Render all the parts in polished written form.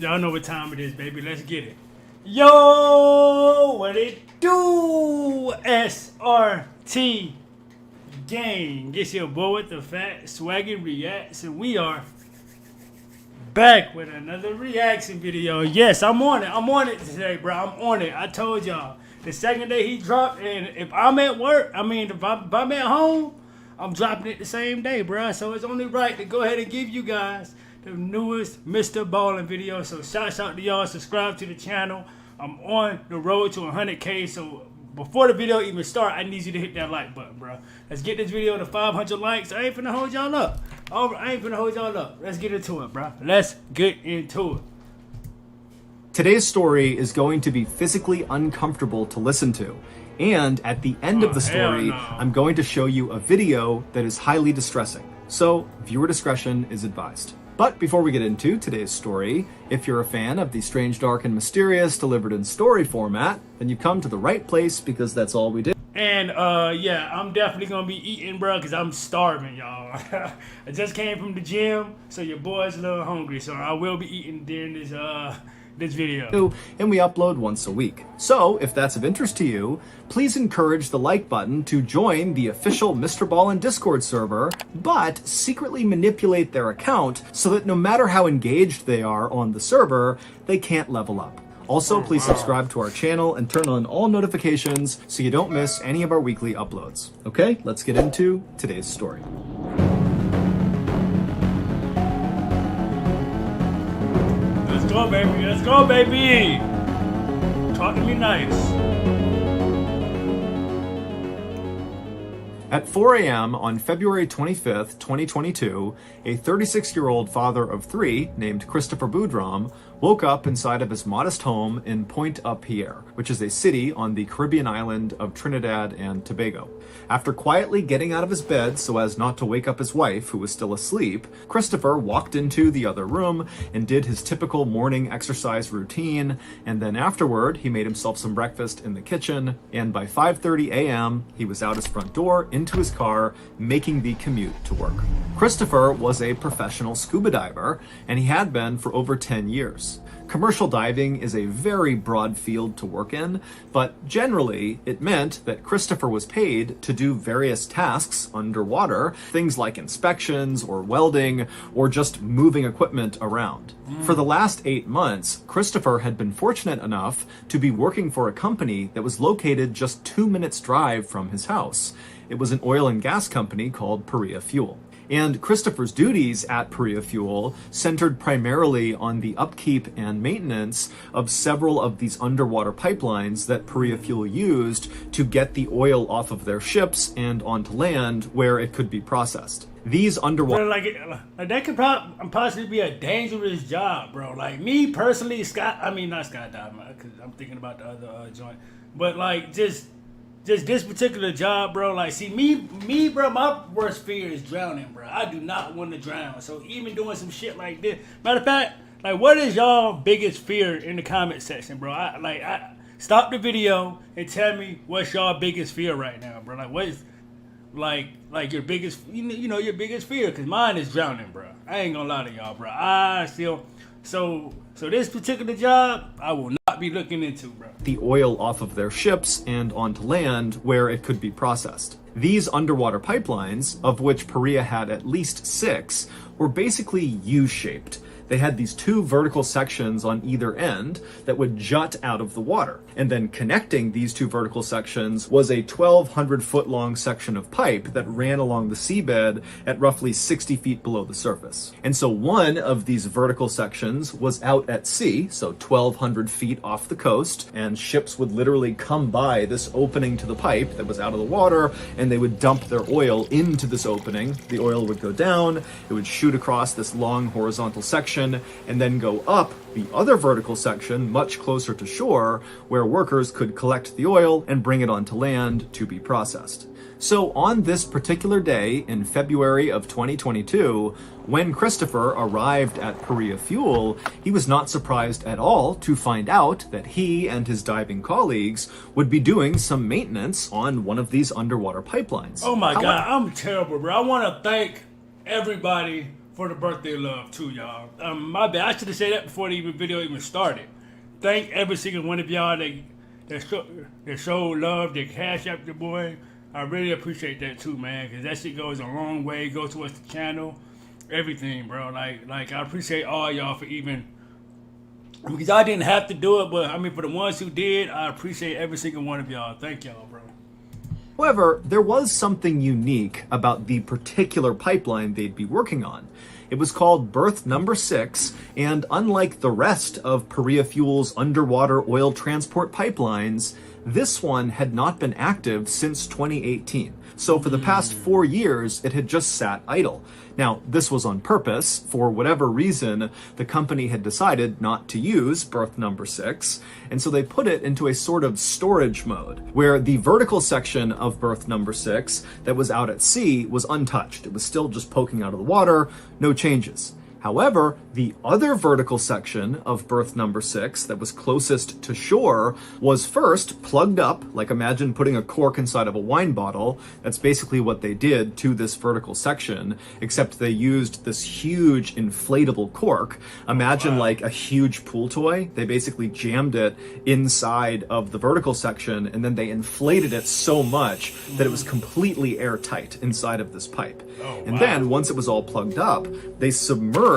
Y'all know what time it is, baby. Let's get it. Yo, what it do? SRT gang. It's your boy with the fat SwaggyReacts, and we are back with another reaction video. Yes, I'm on it. I'm on it today, bro. I'm on it. I told y'all. The second day he dropped, and if I'm at work, if I'm at home, I'm dropping it the same day, bro. So it's only right to go ahead and give you guys the newest Mr. Ballen video. So shout out to y'all. Subscribe to the channel. I'm on the road to 100K. So before the video even start, I need you to hit that like button, bro. Let's get this video to 500 likes. I ain't finna hold y'all up. I ain't finna hold y'all up. Let's get into it, bro. Let's get into it. Today's story is going to be physically uncomfortable to listen to. And at the end of the story, I'm going to show you a video that is highly distressing. So viewer discretion is advised. But before we get into today's story, if you're a fan of the strange, dark, and mysterious delivered in story format, then you've come to the right place because that's all we did. And yeah, I'm definitely gonna be eating, bro, because I'm starving, y'all. I just came from the gym, so your boy's a little hungry, so I will be eating during this video. And we upload once a week. So if that's of interest to you, please encourage the like button to join the official Mr. Ballen Discord server, but secretly manipulate their account so that no matter how engaged they are on the server, they can't level up. Also, please subscribe to our channel and turn on all notifications so you don't miss any of our weekly uploads. Okay, let's get into today's story. Let's go, baby. Let's go, baby. Talk to me nice. At 4 a.m. on February 25th, 2022, a 36-year-old father of three named Christopher Boudram woke up inside of his modest home in Pointe-à-Pierre, which is a city on the Caribbean island of Trinidad and Tobago. After quietly getting out of his bed so as not to wake up his wife, who was still asleep, Christopher walked into the other room and did his typical morning exercise routine, and then afterward, he made himself some breakfast in the kitchen, and by 5:30 a.m., he was out his front door, into his car, making the commute to work. Christopher was a professional scuba diver, and he had been for over 10 years. Commercial diving is a very broad field to work in, but generally it meant that Christopher was paid to do various tasks underwater, things like inspections or welding or just moving equipment around. For the last 8 months, Christopher had been fortunate enough to be working for a company that was located just 2 minutes drive from his house. It was an oil and gas company called Perea Fuel. And Christopher's duties at Perea Fuel centered primarily on the upkeep and maintenance of several of these underwater pipelines that Perea Fuel used to get the oil off of their ships and onto land where it could be processed. These underwater... Like that could possibly be a dangerous job, bro. Like me personally, not skydiving, because I'm thinking about the other joint. But like just this particular job, bro, like, see, me, bro, my worst fear is drowning, bro. I do not want to drown. So even doing some shit like this, matter of fact, like, what is y'all biggest fear in the comment section, bro? I stop the video and tell me what's y'all biggest fear right now, bro. Like, what is, like your biggest, you know, your biggest fear? Because mine is drowning, bro. I ain't gonna lie to y'all, bro. So this particular job, I will not be looking into, bro. The oil off of their ships and onto land where it could be processed. These underwater pipelines, of which Perea had at least 6, were basically U-shaped. They had these 2 vertical sections on either end that would jut out of the water. And then connecting these 2 vertical sections was a 1,200-foot long section of pipe that ran along the seabed at roughly 60 feet below the surface. And so one of these vertical sections was out at sea, so 1,200 feet off the coast, and ships would literally come by this opening to the pipe that was out of the water, and they would dump their oil into this opening. The oil would go down, it would shoot across this long horizontal section, and then go up the other vertical section much closer to shore where workers could collect the oil and bring it onto land to be processed. So on this particular day in February of 2022, when Christopher arrived at Perea Fuel, he was not surprised at all to find out that he and his diving colleagues would be doing some maintenance on one of these underwater pipelines. Oh my God, I'm terrible, bro. I want to thank everybody for the birthday love too, y'all. My bad. I should have said that before the video even started. Thank every single one of y'all that showed love, that cash up the boy. I really appreciate that too, man, because that shit goes a long way. It goes towards the channel, everything, bro. Like I appreciate all y'all for even, because I didn't have to do it, but I mean, for the ones who did, I appreciate every single one of y'all. Thank y'all, bro. However, there was something unique about the particular pipeline they'd be working on. It was called Berth number 6, and unlike the rest of Korea Fuel's underwater oil transport pipelines, this one had not been active since 2018. So for the past 4 years, it had just sat idle. Now, this was on purpose. For whatever reason, the company had decided not to use Berth number 6, and so they put it into a sort of storage mode, where the vertical section of Berth number 6 that was out at sea was untouched. It was still just poking out of the water, no changes. However, the other vertical section of Berth number 6 that was closest to shore was first plugged up, like imagine putting a cork inside of a wine bottle. That's basically what they did to this vertical section, except they used this huge inflatable cork. Imagine like a huge pool toy. They basically jammed it inside of the vertical section, and then they inflated it so much that it was completely airtight inside of this pipe. And then once it was all plugged up, they submerged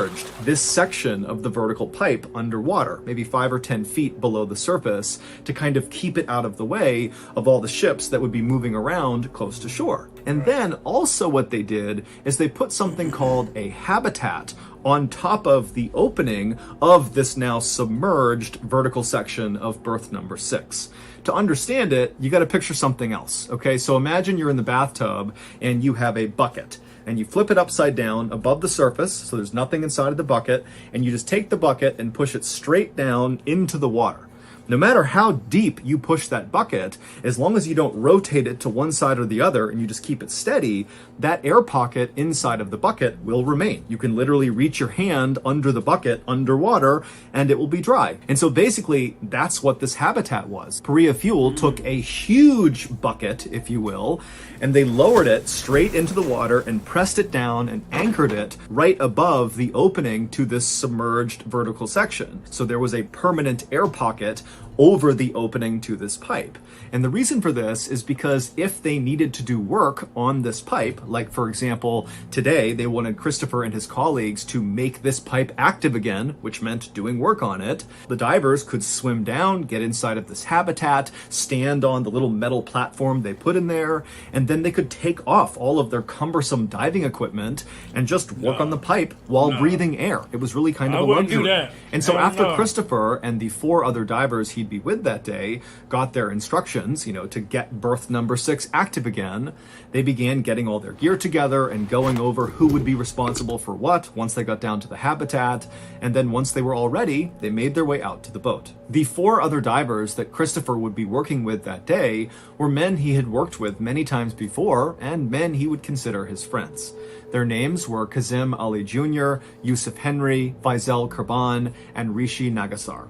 this section of the vertical pipe underwater, maybe 5 or 10 feet below the surface, to kind of keep it out of the way of all the ships that would be moving around close to shore. And then also what they did is they put something called a habitat on top of the opening of this now submerged vertical section of Berth number 6. To understand it, you got to picture something else. Okay, so imagine you're in the bathtub and you have a bucket, and you flip it upside down above the surface, so there's nothing inside of the bucket, and you just take the bucket and push it straight down into the water. No matter how deep you push that bucket, as long as you don't rotate it to one side or the other and you just keep it steady, that air pocket inside of the bucket will remain. You can literally reach your hand under the bucket underwater and it will be dry. And so basically that's what this habitat was. Korea Fuel took a huge bucket, if you will, and they lowered it straight into the water and pressed it down and anchored it right above the opening to this submerged vertical section. So there was a permanent air pocket over the opening to this pipe. And the reason for this is because if they needed to do work on this pipe, like for example, today they wanted Christopher and his colleagues to make this pipe active again, which meant doing work on it, the divers could swim down, get inside of this habitat, stand on the little metal platform they put in there, and then they could take off all of their cumbersome diving equipment and just work on the pipe while breathing air. It was really kind of a luxury. And so after Christopher and the 4 other divers he'd be with that day got their instructions, to get Berth number 6 active again, they began getting all their gear together and going over who would be responsible for what once they got down to the habitat. And then once they were all ready, they made their way out to the boat. The 4 other divers that Christopher would be working with that day were men he had worked with many times before and men he would consider his friends. Their names were Kazim Ali Jr., Yusuf Henry, Faisal Kurban, and Rishi Nagasar.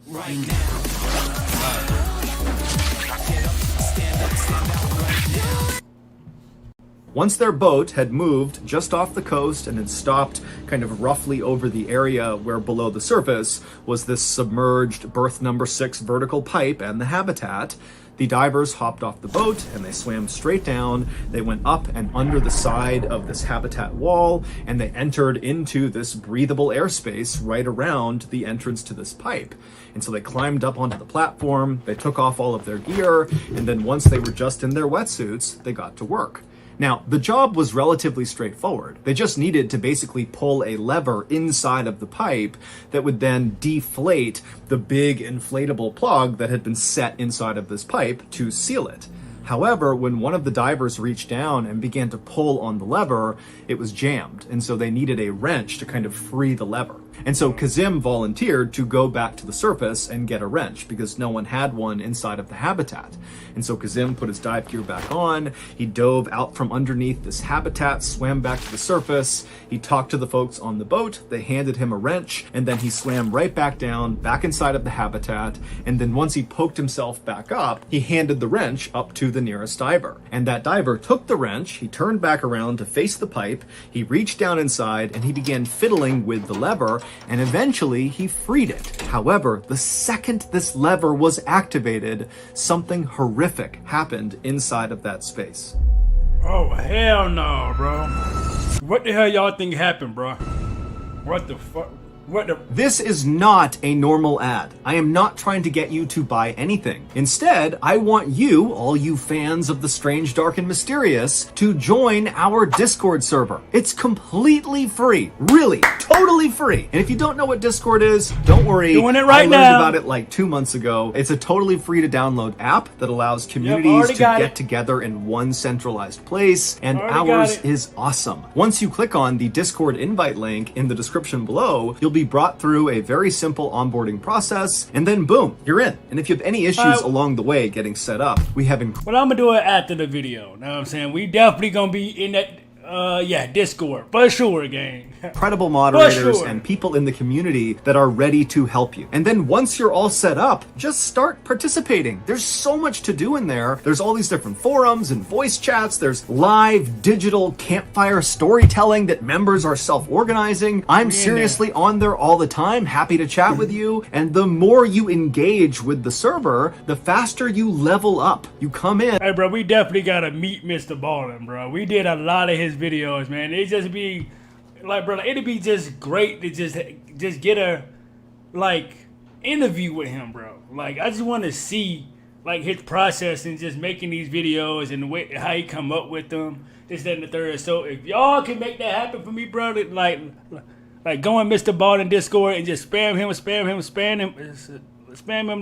Right now. Once their boat had moved just off the coast and had stopped kind of roughly over the area where below the surface was this submerged Berth number 6 vertical pipe and the habitat, the divers hopped off the boat and they swam straight down. They went up and under the side of this habitat wall and they entered into this breathable airspace right around the entrance to this pipe. And so they climbed up onto the platform, they took off all of their gear, and then once they were just in their wetsuits, they got to work. Now, the job was relatively straightforward. They just needed to basically pull a lever inside of the pipe that would then deflate the big inflatable plug that had been set inside of this pipe to seal it. However, when one of the divers reached down and began to pull on the lever, it was jammed, and so they needed a wrench to kind of free the lever. And so Kazim volunteered to go back to the surface and get a wrench because no one had one inside of the habitat. And so Kazim put his dive gear back on, he dove out from underneath this habitat, swam back to the surface, he talked to the folks on the boat, they handed him a wrench, and then he swam right back down, back inside of the habitat, and then once he poked himself back up, he handed the wrench up to the the nearest diver. And that diver took the wrench, he turned back around to face the pipe, he reached down inside, and he began fiddling with the lever, and eventually he freed it. However, the second this lever was activated, something horrific happened inside of that space. Oh, hell no, bro. What the hell y'all think happened, bro? What the fuck? What the... This is not a normal ad. I am not trying to get you to buy anything. Instead, I want you, all you fans of the strange, dark, and mysterious, to join our Discord server. It's completely free. Really, totally free. And if you don't know what Discord is, don't worry. Doing it right I learned now. about it like 2 months ago. It's a totally free to download app that allows communities to get together in one centralized place, and ours is awesome. Once you click on the Discord invite link in the description below, you'll be brought through a very simple onboarding process, and then boom, you're in. And if you have any issues along the way getting set up, we have Well, I'm gonna do it after the video. Know what I'm saying? We definitely gonna be in that Discord for sure, gang. incredible moderators and people in the community that are ready to help you. And then once you're all set up, just start participating. There's so much to do in there. There's all these different forums and voice chats. There's live digital campfire storytelling that members are self-organizing. I'm seriously on there all the time, happy to chat with you. And the more you engage with the server, the faster you level up. You come in. Hey, bro, we definitely gotta meet Mr. Ballen, bro. We did a lot of his videos, man. It just be like, bro, it'd be just great to just get a interview with him, bro. Like, I just want to see like his process and just making these videos and the way how he come up with them, this, that, and the third. So if y'all can make that happen for me, bro, like go on Mr. Ballen Discord and just spam him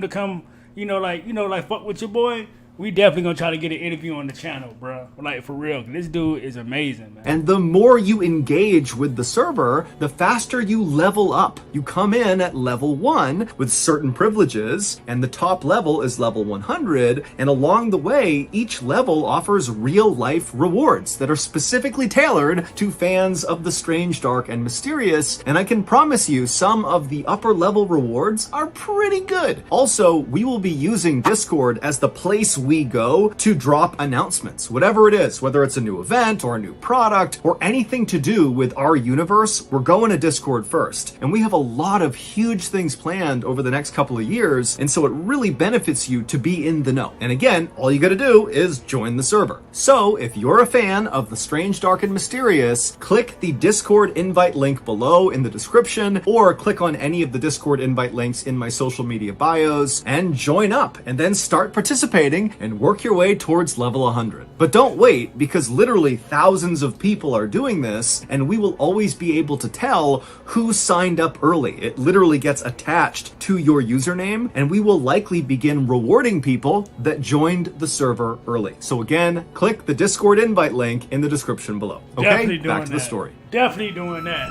to come, like fuck with your boy. We definitely gonna try to get an interview on the channel, bro. Like, for real. This dude is amazing, man. And the more you engage with the server, the faster you level up. You come in at level 1 with certain privileges, and the top level is level 100, and along the way, each level offers real-life rewards that are specifically tailored to fans of the strange, dark, and mysterious, and I can promise you some of the upper-level rewards are pretty good. Also, we will be using Discord as the place we go to drop announcements, whatever it is, whether it's a new event or a new product or anything to do with our universe, we're going to Discord first. And we have a lot of huge things planned over the next couple of years, and so it really benefits you to be in the know. And again, all you gotta do is join the server. So if you're a fan of the strange, dark, and mysterious, click the Discord invite link below in the description, or click on any of the Discord invite links in my social media bios and join up, and then start participating and work your way towards level 100. But don't wait, because literally thousands of people are doing this, and we will always be able to tell who signed up early. It literally gets attached to your username, and we will likely begin rewarding people that joined the server early. So again, click the Discord invite link in the description below. Okay, back to the story. Definitely doing that.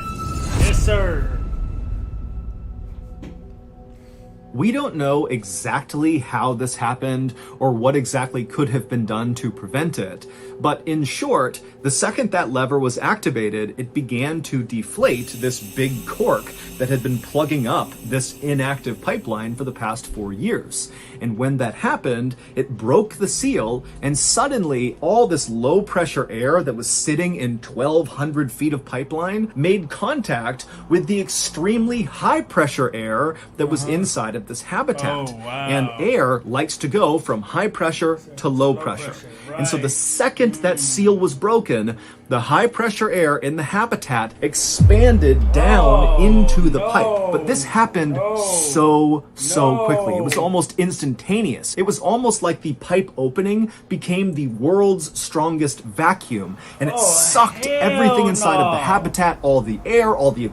Yes, sir. We don't know exactly how this happened or what exactly could have been done to prevent it, but in short, the second that lever was activated, it began to deflate this big cork that had been plugging up this inactive pipeline for the past 4 years. And when that happened, it broke the seal, and suddenly all this low pressure air that was sitting in 1,200 feet of pipeline made contact with the extremely high pressure air that was inside of this habitat. Oh, wow. And air likes to go from high pressure to low pressure. Right. And so the second that seal was broken, the high pressure air in the habitat expanded down into the pipe. But this happened so quickly. It was almost instantaneous. It was almost like the pipe opening became the world's strongest vacuum, and it sucked everything inside of the habitat, all the air, all the...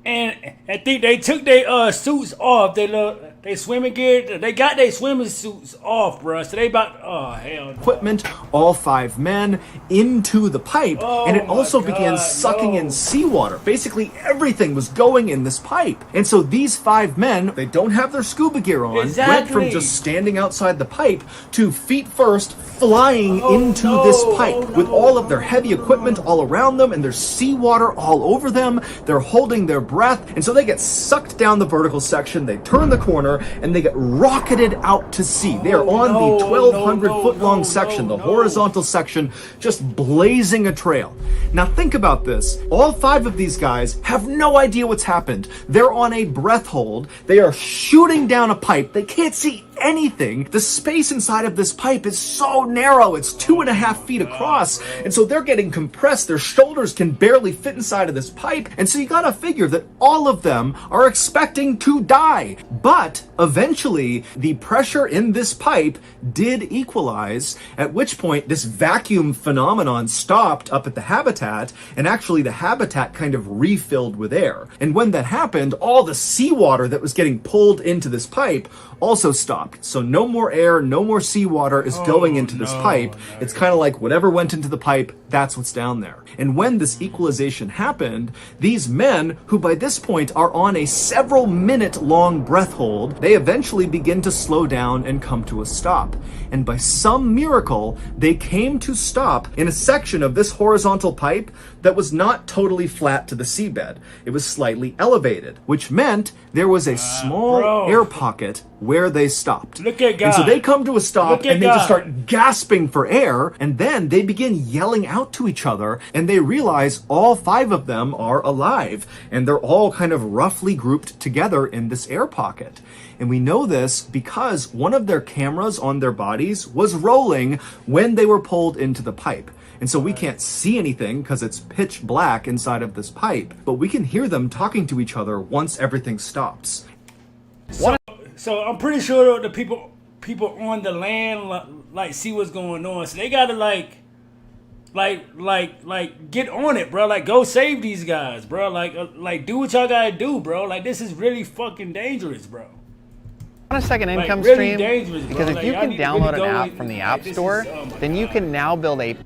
And I think they took their suits off. They swimming gear. They got their swimming suits off, bro. So they about hell. Equipment, all 5 men into the pipe, and it also began sucking in seawater. Basically, everything was going in this pipe. And so these 5 men, they don't have their scuba gear on, went from just standing outside the pipe to feet first flying into this pipe with all of their heavy equipment all around them, and there's seawater all over them. They're holding their breath, and so they get sucked down the vertical section. They turn the corner, pressure, and they get rocketed out to sea. They are on the 1,200-foot-long section, the horizontal section, just blazing a trail. Now think about this. All 5 of these guys have no idea what's happened. They're on a breath hold. They are shooting down a pipe. They can't see anything. The space inside of this pipe is so narrow. It's 2.5 feet across. And so they're getting compressed. Their shoulders can barely fit inside of this pipe. And so you gotta figure that all of them are expecting to die. But eventually, the pressure in this pipe did equalize, at which point this vacuum phenomenon stopped up at the habitat, and actually the habitat kind of refilled with air. And when that happened, all the seawater that was getting pulled into this pipe also stopped. So no more air, no more seawater is going into this pipe. It's kind of like whatever went into the pipe, that's what's down there. And when this equalization happened, these men, who by this point are on a several minute long breath hold, they eventually begin to slow down and come to a stop. And by some miracle, they came to stop in a section of this horizontal pipe that was not totally flat to the seabed. It was slightly elevated, which meant there was a small air pocket where they stopped. Look at God. And so they come to a stop and they just start gasping for air, and then they begin yelling out to each other, and they realize all 5 of them are alive, and they're all kind of roughly grouped together in this air pocket. And we know this because one of their cameras on their bodies was rolling when they were pulled into the pipe. And so we can't see anything because it's pitch black inside of this pipe, but we can hear them talking to each other once everything stops. So I'm pretty sure the people on the land like see what's going on, so they gotta like get on it, bro. Like go save these guys, bro. Like do what y'all gotta do, bro. Like this is really fucking dangerous, bro. On a second income really stream, dangerous, because bro. if you Like, can y'all need to download really an go app in- from the like, App this Store, is- oh my then you God. can now build a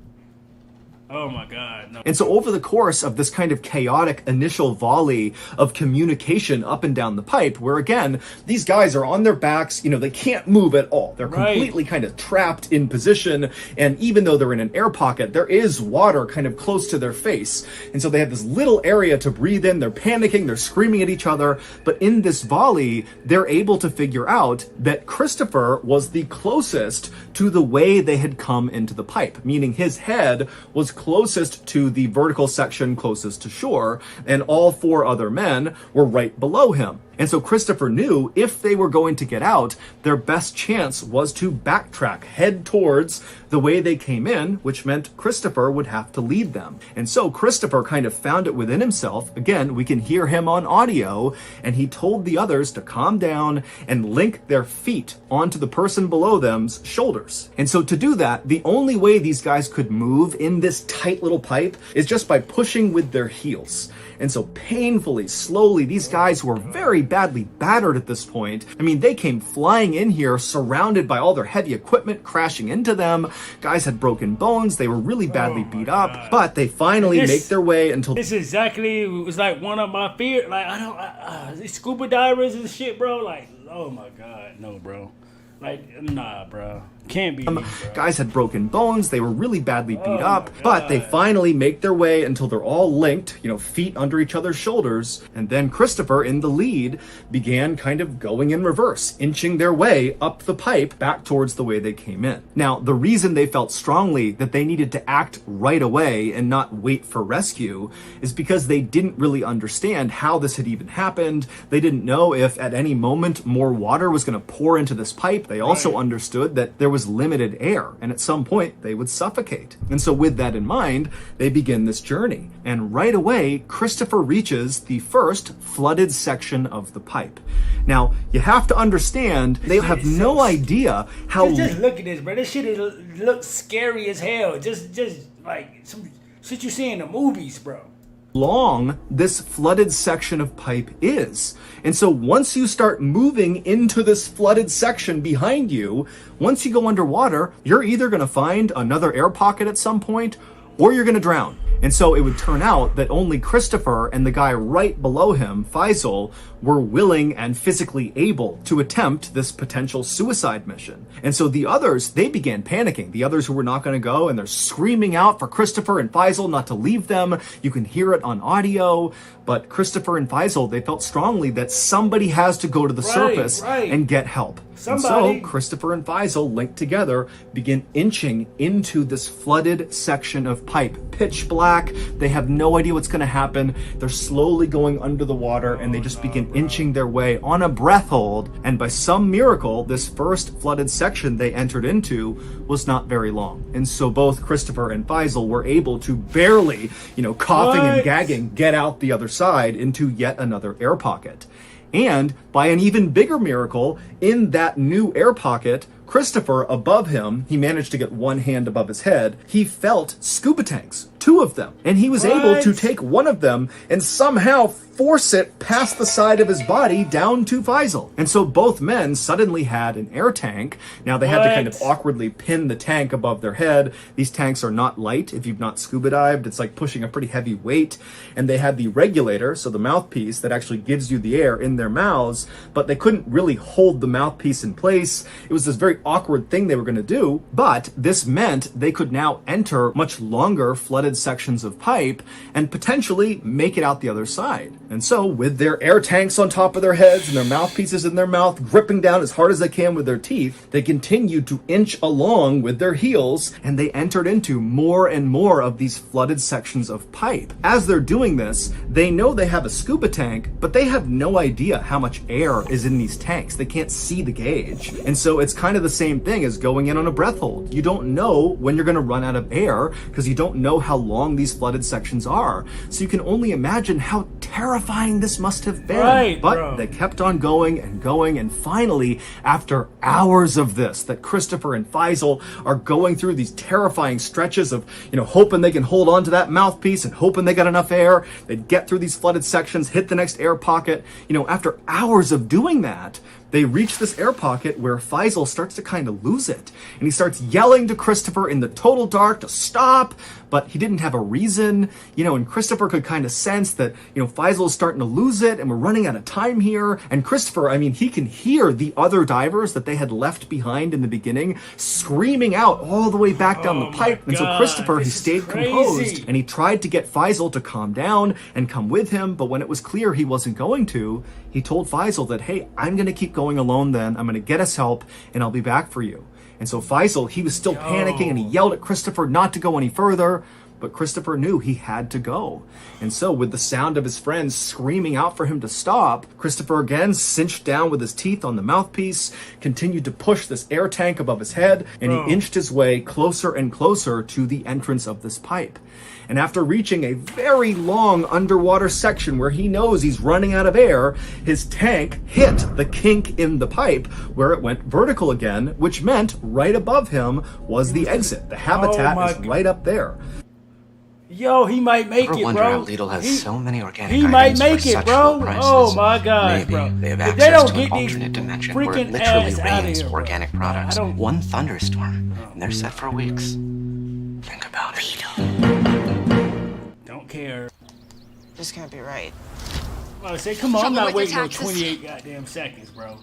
Oh my God, no. And so over the course of this kind of chaotic initial volley of communication up and down the pipe, where again, these guys are on their backs, you know, they can't move at all. They're completely kind of trapped in position. And even though they're in an air pocket, there is water kind of close to their face. And so they have this little area to breathe in. They're panicking, they're screaming at each other. But in this volley, they're able to figure out that Christopher was the closest to the way they had come into the pipe, meaning his head was closest to the vertical section closest to shore, and all 4 other men were right below him. And so Christopher knew if they were going to get out, their best chance was to backtrack, head towards the way they came in, which meant Christopher would have to lead them. And so Christopher kind of found it within himself. Again, we can hear him on audio, and he told the others to calm down and link their feet onto the person below them's shoulders. And so to do that, the only way these guys could move in this tight little pipe is just by pushing with their heels. And so painfully, slowly, these guys who were very badly battered at this point, I mean, they came flying in here surrounded by all their heavy equipment crashing into them. Guys had broken bones. They were really badly beat up, but they finally make their way until... This exactly was like one of my fears. Like, these scuba divers and shit, bro. Like, oh my God, no, bro. Like, nah, bro. Can't be me, bro. Guys had broken bones. They were really badly beat up, but they finally make their way until they're all linked, you know, feet under each other's shoulders. And then Christopher, in the lead, began kind of going in reverse, inching their way up the pipe back towards the way they came in. Now, the reason they felt strongly that they needed to act right away and not wait for rescue is because they didn't really understand how this had even happened. They didn't know if at any moment more water was going to pour into this pipe. They also understood that there was limited air, and at some point they would suffocate. And so with that in mind, they begin this journey. And right away, Christopher reaches the first flooded section of the pipe. Now, you have to understand, they have no idea how... Just look at this, bro. This shit looks scary as hell. Just like some shit you see in the movies, bro. Long this flooded section of pipe is. And so once you start moving into this flooded section behind you, once you go underwater, you're either going to find another air pocket at some point, or you're going to drown. And so it would turn out that only Christopher and the guy right below him, Faisal, were willing and physically able to attempt this potential suicide mission. And so the others, they began panicking. The others who were not going to go, and they're screaming out for Christopher and Faisal not to leave them. You can hear it on audio. But Christopher and Faisal, they felt strongly that somebody has to go to the surface and get help. And so Christopher and Faisal, linked together, begin inching into this flooded section of pipe. Pitch black. They have no idea what's going to happen. They're slowly going under the water, and they just begin inching their way on a breath hold. And by some miracle, this first flooded section they entered into was not very long. And so both Christopher and Faisal were able to barely, coughing and gagging, get out the other side into yet another air pocket. And by an even bigger miracle, in that new air pocket, Christopher, above him, he managed to get one hand above his head. He felt scuba tanks, 2 of them. And he was able to take one of them and somehow force it past the side of his body down to Faisal. And so both men suddenly had an air tank. Now they had to kind of awkwardly pin the tank above their head. These tanks are not light. If you've not scuba dived, it's like pushing a pretty heavy weight. And they had the regulator, so the mouthpiece that actually gives you the air in their mouths, but they couldn't really hold the mouthpiece in place. It was this very awkward thing they were going to do, but this meant they could now enter much longer flooded sections of pipe and potentially make it out the other side. And so, with their air tanks on top of their heads and their mouthpieces in their mouth, gripping down as hard as they can with their teeth, they continued to inch along with their heels, and they entered into more and more of these flooded sections of pipe. As they're doing this, they know they have a scuba tank, but they have no idea how much air is in these tanks. They can't see the gauge. And so it's kind of the same thing as going in on a breath hold. You don't know when you're going to run out of air because you don't know how long these flooded sections are. So you can only imagine how terrifying this must have been. But they kept on going, and finally, after hours of this, that Christopher and Faisal are going through these terrifying stretches of, hoping they can hold on to that mouthpiece and hoping they got enough air. They'd get through these flooded sections, hit the next air pocket. After hours of doing that, they reach this air pocket where Faisal starts to kind of lose it. And he starts yelling to Christopher in the total dark to stop, but he didn't have a reason, and Christopher could kind of sense that, Faisal is starting to lose it and we're running out of time here. And Christopher, he can hear the other divers that they had left behind in the beginning screaming out all the way back down the pipe. And so Christopher, he stayed composed and he tried to get Faisal to calm down and come with him. But when it was clear he wasn't going to, he told Faisal that, hey, I'm going to keep going alone then. I'm going to get us help and I'll be back for you. And so Faisal, he was still panicking and he yelled at Christopher not to go any further, but Christopher knew he had to go. And so with the sound of his friends screaming out for him to stop, Christopher again cinched down with his teeth on the mouthpiece, continued to push this air tank above his head, and he inched his way closer and closer to the entrance of this pipe. And after reaching a very long underwater section where he knows he's running out of air, his tank hit the kink in the pipe where it went vertical again, which meant right above him was the exit. The habitat is right up there. Yo, he might make it, wonder bro. how Lidl has so many organic he items might for make it, such bro. low prices. Oh my god, Maybe bro. they have If access they don't to get an these alternate dimension where it freaking literally ass out of rains here, bro. organic products. One thunderstorm, and they're set for weeks. Think about it. Don't care. This can't be right. I say, come on, I'm Trouble not with waiting no your taxes. 28 goddamn seconds, bro.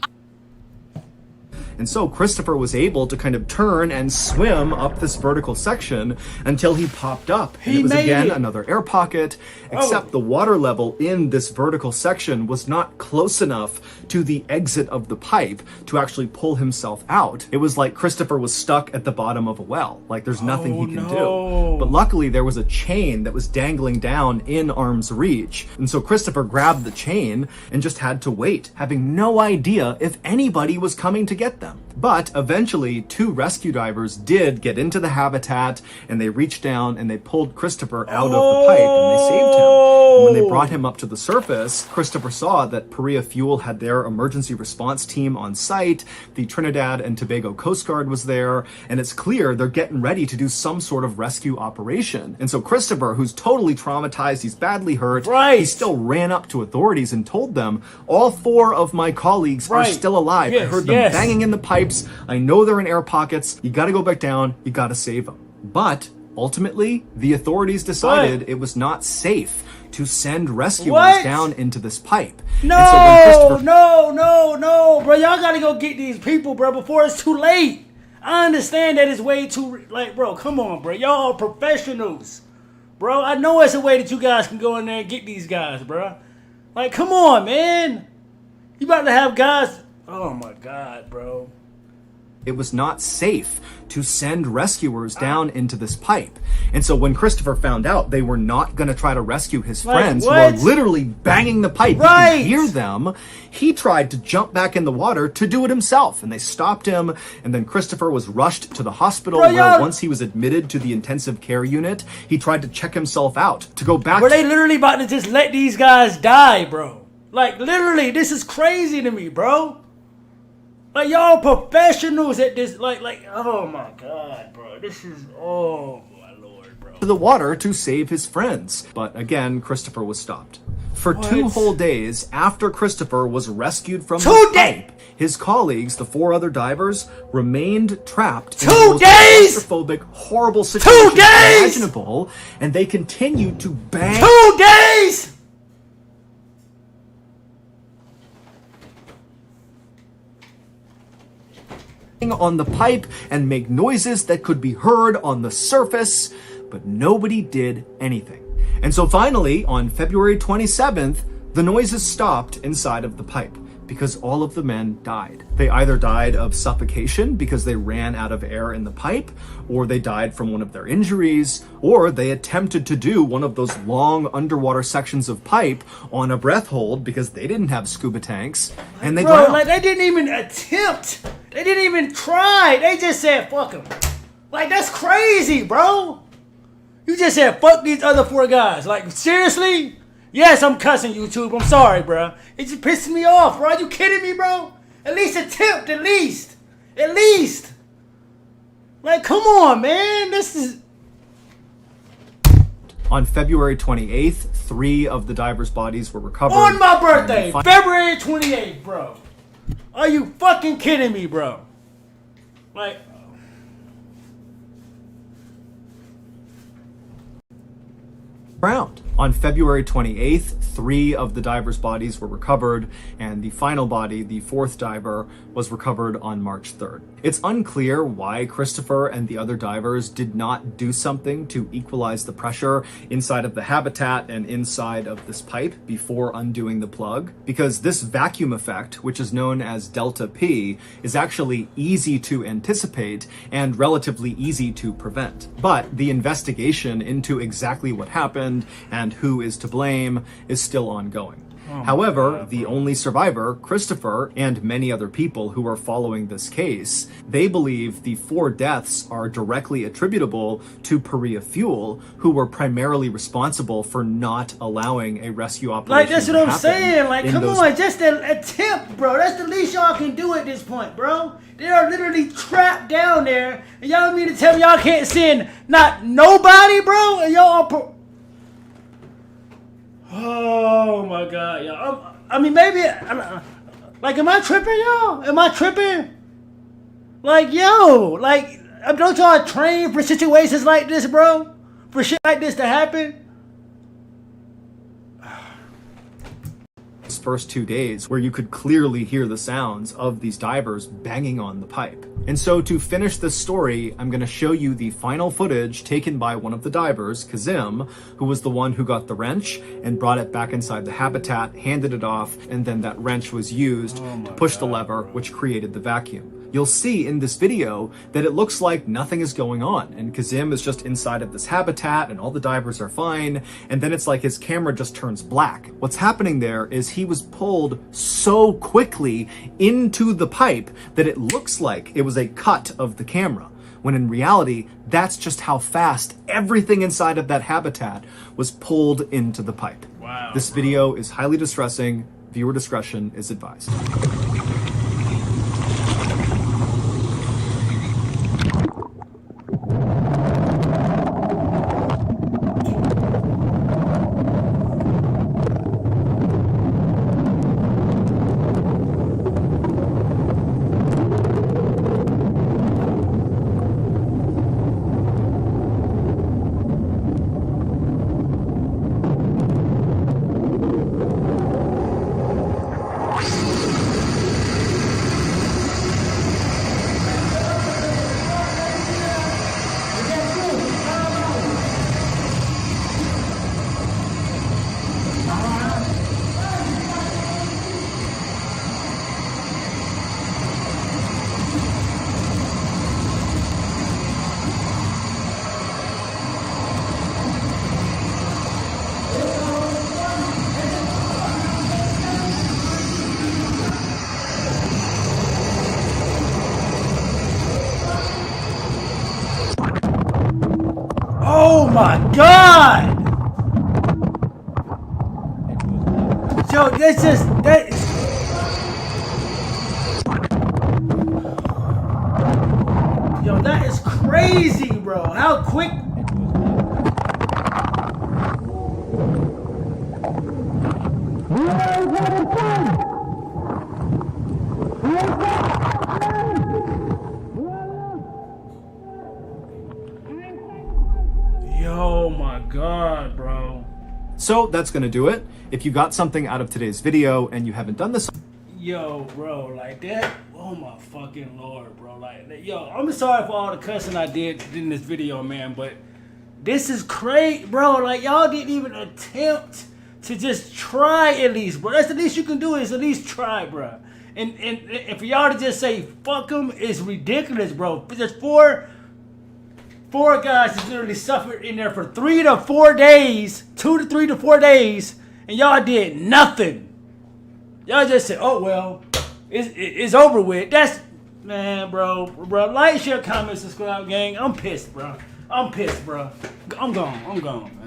And so Christopher was able to kind of turn and swim up this vertical section until he popped up. And He it was made again it. another air pocket, except the water level in this vertical section was not close enough to the exit of the pipe to actually pull himself out. It was like Christopher was stuck at the bottom of a well. Like there's nothing he can do. But luckily there was a chain that was dangling down in arm's reach. And so Christopher grabbed the chain and just had to wait, having no idea if anybody was coming to get them. But eventually 2 rescue divers did get into the habitat and they reached down and they pulled Christopher out of the pipe and they saved him. And when they brought him up to the surface, Christopher saw that Perea Fuel had their emergency response team on site. The Trinidad and Tobago Coast Guard was there, and it's clear they're getting ready to do some sort of rescue operation. And so Christopher, who's totally traumatized, he's badly hurt, he still ran up to authorities and told them, all 4 of my colleagues are still alive. I heard them banging in the pipes. I know they're in air pockets. You got to go back down. You got to save them. But Ultimately, the authorities decided What? it was not safe to send rescuers What? down into this pipe. No, And so when Christopher no, bro. Y'all gotta go get these people, bro, before it's too late. I understand that it's way too, like, bro, come on, bro. Y'all are professionals, bro. I know it's a way that you guys can go in there and get these guys, bro. Like, come on, man. You about to have guys. Oh, my God, bro. it was not safe to send rescuers down into this pipe. And so when Christopher found out they were not going to try to rescue his friends who are literally banging the pipe, right. He could hear them, he tried to jump back in the water to do it himself. And they stopped him. And then Christopher was rushed to the hospital where once he was admitted to the intensive care unit, he tried to check himself out to go back. Were they literally about to just let these guys die, bro? Like, literally, this is crazy to me, bro. Like, y'all professionals at this, like, oh my God, bro. This is, oh my Lord, bro. To the water to save his friends. But again, Christopher was stopped. For 2 whole days after Christopher was rescued from the pipe, his colleagues, the 4 other divers, remained trapped in the most claustrophobic, horrible situation imaginable, and they continued to bang. 2 days! On the pipe and make noises that could be heard on the surface, but nobody did anything. And so finally, on February 27th, the noises stopped inside of the pipe because all of the men died. They either died of suffocation because they ran out of air in the pipe, or they died from one of their injuries, or they attempted to do one of those long underwater sections of pipe on a breath hold because they didn't have scuba tanks, and they drowned. Like, they didn't even attempt. They didn't even try. They just said, fuck them. Like, that's crazy, bro. You just said, fuck these other 4 guys. Like, seriously? Yes, I'm cussing YouTube. I'm sorry, bro. It just pisses me off, bro. Are you kidding me, bro? At least attempt, at least. At least. Like, come on, man. This is... On February 28th, 3 of the divers' bodies were recovered. On my birthday, February 28th, bro. Are you fucking kidding me, bro? Like... Drowned. On February 28th, 3 of the divers' bodies were recovered, and the final body, the 4th diver, was recovered on March 3rd. It's unclear why Christopher and the other divers did not do something to equalize the pressure inside of the habitat and inside of this pipe before undoing the plug, because this vacuum effect, which is known as delta P, is actually easy to anticipate and relatively easy to prevent. But the investigation into exactly what happened and who is to blame is still ongoing. However, the only survivor, Christopher, and many other people who are following this case, they believe the 4 deaths are directly attributable to Perea Fuel, who were primarily responsible for not allowing a rescue operation. Like, that's what I'm saying. Like, come on, just an attempt, bro. That's the least y'all can do at this point, bro. They are literally trapped down there, and y'all mean to tell me y'all can't send not nobody, bro? And y'all are... Oh my God, y'all. I mean, maybe, like, am I tripping, y'all? Am I tripping? Like, yo, like, don't y'all train for situations like this, bro? For shit like this to happen? First 2 days where you could clearly hear the sounds of these divers banging on the pipe. And so to finish this story, I'm going to show you the final footage taken by one of the divers, Kazim, who was the one who got the wrench and brought it back inside the habitat, handed it off, and then that wrench was used to push the lever, which created the vacuum. You'll see in this video that it looks like nothing is going on, and Kazim is just inside of this habitat and all the divers are fine, and then it's like his camera just turns black. What's happening there is he was pulled so quickly into the pipe that it looks like it was a cut of the camera, when in reality, that's just how fast everything inside of that habitat was pulled into the pipe. Wow. This video is highly distressing. Viewer discretion is advised. my God! Yo, that's just that. Yo, that is crazy, bro. How quick? Yo, my God, bro. So that's going to do it. If you got something out of today's video and you haven't done this, Yo, bro, like that. Oh my fucking Lord, bro. Like, yo, I'm sorry for all the cussing I did in this video, man, but this is crazy, bro. Like, y'all didn't even attempt to just try at least, bro. That's the least you can do is at least try, bro. And for y'all to just say fuck them is ridiculous, bro. Just four guys just literally suffered in there for 3 to 4 days, 2 to 3 to 4 days, and y'all did nothing. Y'all just said, oh, well, it's over with. That's, man, bro. Like, share, comment, subscribe, gang. I'm pissed, bro. I'm pissed, bro. I'm gone, man.